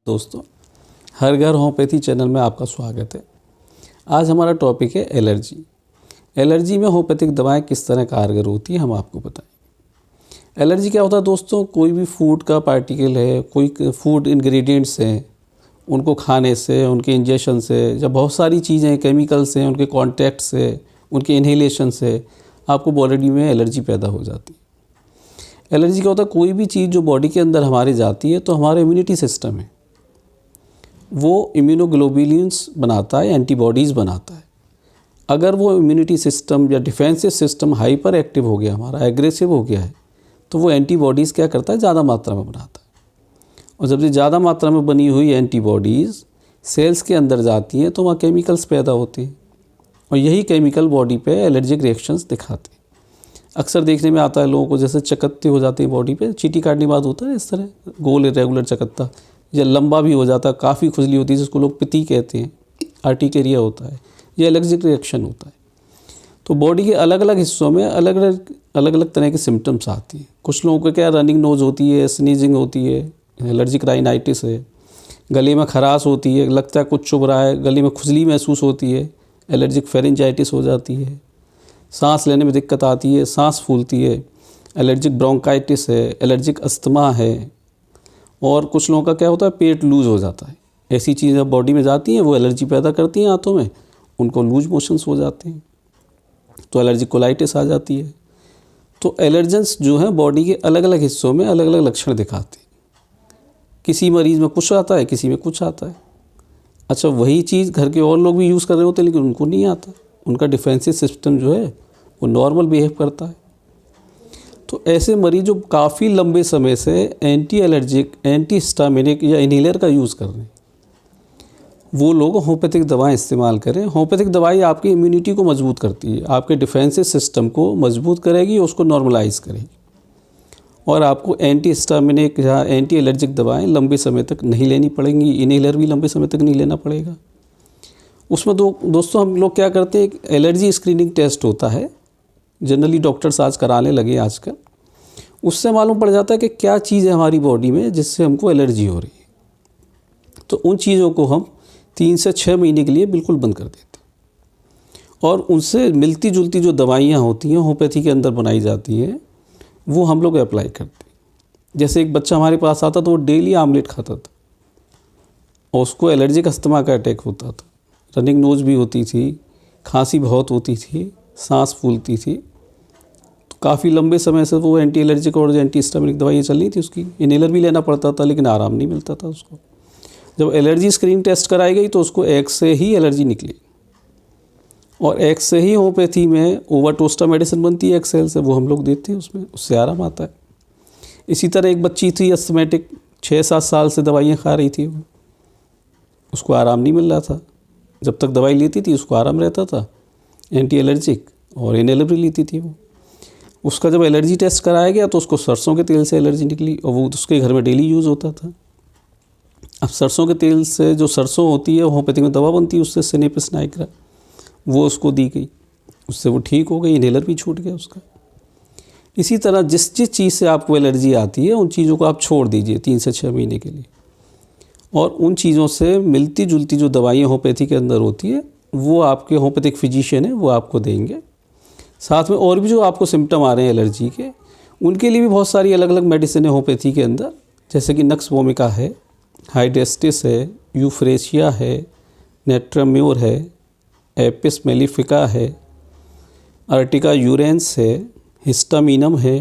दोस्तों, हर घर homeopathy channel में आपका स्वागत है। आज हमारा टॉपिक है एलर्जी। एलर्जी में होम्योपैथिक दवाएं किस तरह कारगर होती हैं, हम आपको बताएं। एलर्जी क्या होता है दोस्तों? कोई भी फूड का पार्टिकल है, कोई फूड इंग्रेडिएंट्स हैं, उनको खाने से, उनके इंजेक्शन से, या बहुत सारी चीज़ें केमिकल्स हैं, उनके कॉन्टैक्ट से, उनके इन्हेलेशन से आपको बॉडी में एलर्जी पैदा हो जाती है। एलर्जी क्या होता है? कोई भी चीज़ जो बॉडी के अंदर हमारे जाती है, तो हमारा इम्यूनिटी सिस्टम है, वो इम्यूनोग्लोबुलिन्स बनाता है, एंटीबॉडीज़ बनाता है। अगर वो इम्यूनिटी सिस्टम या डिफेंसिव सिस्टम हाइपर एक्टिव हो गया, हमारा एग्रेसिव हो गया है, तो वो एंटीबॉडीज़ क्या करता है? ज़्यादा मात्रा में बनाता है। और जब ये ज़्यादा मात्रा में बनी हुई एंटीबॉडीज़ सेल्स के अंदर जाती हैं, तो वहाँ केमिकल्स पैदा होते हैं, और यही केमिकल बॉडी पे एलर्जिक रिएक्शंस दिखाते हैं। अक्सर देखने में आता है लोगों को, जैसे चकत्ते हो जाते हैं बॉडी पे, चींटी काटने के बाद होता है इस तरह गोल इरेगुलर चकत्ता, या लंबा भी हो जाता है, काफ़ी खुजली होती है, जिसको लोग पिती कहते हैं, आर्टिकेरिया होता है, यह एलर्जिक रिएक्शन होता है। तो बॉडी के अलग अलग हिस्सों में अलग अलग तरह के सिम्टम्स आती हैं। कुछ लोगों को क्या रनिंग नोज़ होती है, स्नीजिंग होती है, एलर्जिक राइनाइटिस है, गले में खराश होती है, लगता है कुछ चुभ रहा है, गले में खुजली महसूस होती है, एलर्जिक फेरेंजाइटिस हो जाती है, सांस लेने में दिक्कत आती है, सांस फूलती है, एलर्जिक ब्रोंकाइटिस है, एलर्जिक अस्थमा है, और कुछ लोगों का क्या होता है? पेट लूज़ हो जाता है। ऐसी चीज़ें जब बॉडी में जाती हैं, वो एलर्जी पैदा करती हैं हाथों में, उनको लूज मोशंस हो जाते हैं, तो एलर्जिक कोलाइटिस आ जाती है। तो एलर्जेंस जो हैं बॉडी के अलग अलग हिस्सों में अलग अलग लक्षण दिखाते हैं। किसी मरीज़ में कुछ आता है, किसी में कुछ आता है। अच्छा, वही चीज़ घर के और लोग भी यूज़ कर रहे होते हैं, लेकिन उनको नहीं आता। उनका डिफेंसिव सिस्टम जो है वो नॉर्मल बिहेव करता है। तो ऐसे मरीज जो काफ़ी लंबे समय से एंटी एलर्जिक, एंटी हिस्टामिनिक या इन्हेलर का यूज़ कर रहे हैं, वो लोग होम्योपैथिक दवाएं इस्तेमाल करें। होम्योपैथिक दवाई आपकी इम्यूनिटी को मजबूत करती है, आपके डिफेंसिव सिस्टम को मजबूत करेगी, उसको नॉर्मलाइज करेगी, और आपको एंटी हिस्टामिनिक या एंटी एलर्जिक दवाएँ लंबे समय तक नहीं लेनी पड़ेंगी। इन्हेलर भी लंबे समय तक नहीं लेना पड़ेगा। उसमें दोस्तों हम लोग क्या करते हैं, एक एलर्जी स्क्रीनिंग टेस्ट होता है, जनरली डॉक्टर्स आज कराने लगे आजकल। उससे मालूम पड़ जाता है कि क्या चीज़ है हमारी बॉडी में जिससे हमको एलर्जी हो रही है। तो उन चीज़ों को हम 3 से 6 महीने के लिए बिल्कुल बंद कर देते हैं, और उनसे मिलती जुलती जो दवाइयाँ होती हैं होम्योपैथी के अंदर बनाई जाती हैं, वो हम लोग अप्लाई करते हैं। जैसे एक बच्चा हमारे पास आता तो वो डेली आमलेट खाता था, और उसको एलर्जिक अस्थमा का अटैक होता था, रनिंग नोज भी होती थी, खांसी बहुत होती थी, सांस फूलती थी। तो काफ़ी लंबे समय से वो एंटी एलर्जिक और एंटी हिस्टामिनिक दवाइयाँ चल रही थी उसकी, इन्हेलर भी लेना पड़ता था, लेकिन आराम नहीं मिलता था उसको। जब एलर्जी स्क्रीन टेस्ट कराई गई तो उसको एग से ही एलर्जी निकली, और एग से ही होम्योपैथी में ओवाटोस्टा मेडिसिन बनती है एग सेल से, वो हम लोग देते हैं, उससे आराम आता है। इसी तरह एक बच्ची थी अस्थमेटिक, 6-7 साल से दवाइयाँ खा रही थी, उसको आराम नहीं मिल रहा था। जब तक दवाई लेती थी उसको आराम रहता था, एंटी एलर्जिक, और इन्हेलर भी लेती थी वो। उसका जब एलर्जी टेस्ट कराया गया तो उसको सरसों के तेल से एलर्जी निकली, और वो उसके घर में डेली यूज़ होता था। अब सरसों के तेल से, जो सरसों होती है होम्योपैथी में दवा बनती है उससे, सिनेपिस नाइग्रा, वो उसको दी गई, उससे वो ठीक हो गई, इन्हेलर भी छूट गया उसका। इसी तरह जिस चीज़ से आपको एलर्जी आती है उन चीज़ों को आप छोड़ दीजिए 3 से 6 महीने के लिए, और उन चीज़ों से मिलती जुलती जो दवाइयाँ होम्योपैथी के अंदर होती है वो आपके होम्योपैथिक फिजिशियन है वो आपको देंगे। साथ में और भी जो आपको सिम्टम आ रहे हैं एलर्जी के, उनके लिए भी बहुत सारी अलग अलग मेडिसिन है होम्योपैथी के अंदर, जैसे कि नक्स वोमिका है, हाइड्रेस्टिस है, यूफ्रेशिया है, नेट्राम्योर है, एपिस मेलिफिका है, अर्टिका यूरेंस है, हिस्टामिनम है।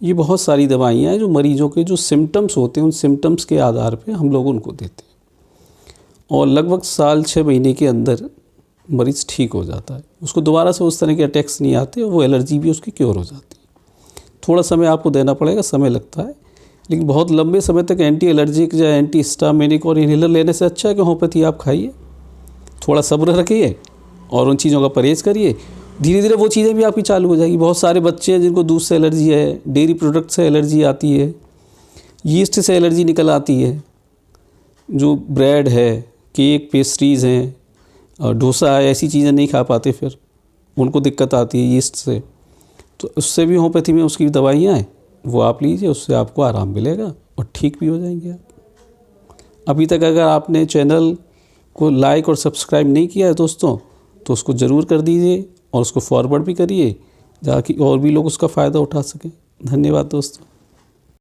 ये बहुत सारी दवाइयाँ हैं जो मरीजों के जो सिम्टम्स होते हैं उन सिम्टम्स के आधार पे हम लोग उनको देते हैं, और लगभग 6 महीने के अंदर मरीज़ ठीक हो जाता है। उसको दोबारा से उस तरह के अटैक्स नहीं आते, वो एलर्जी भी उसकी क्योर हो जाती है। थोड़ा समय आपको देना पड़ेगा, समय लगता है, लेकिन बहुत लंबे समय तक एंटी एलर्जिक या एंटी हिस्टामिनिक और इन्हेलर लेने से अच्छा है कि होम्योपैथी आप खाइए, थोड़ा सब्र रखिए और उन चीज़ों का परहेज़ करिए। धीरे धीरे वो चीज़ें भी आपकी चालू हो जाएगी। बहुत सारे बच्चे हैं जिनको दूध से एलर्जी है, डेयरी प्रोडक्ट से एलर्जी आती है, यीस्ट से एलर्जी निकल आती है, जो ब्रेड है, केक, पेस्ट्रीज़ हैं और डोसा है, ऐसी चीज़ें नहीं खा पाते, फिर उनको दिक्कत आती है यीस्ट से। तो उससे भी होम्योपैथी में उसकी दवाइयाँ हैं, वो आप लीजिए, उससे आपको आराम मिलेगा और ठीक भी हो जाएंगे आप। अभी तक अगर आपने चैनल को लाइक और सब्सक्राइब नहीं किया है दोस्तों, तो उसको ज़रूर कर दीजिए और उसको फॉरवर्ड भी करिए ताकि और भी लोग उसका फ़ायदा उठा सकें। धन्यवाद दोस्तों।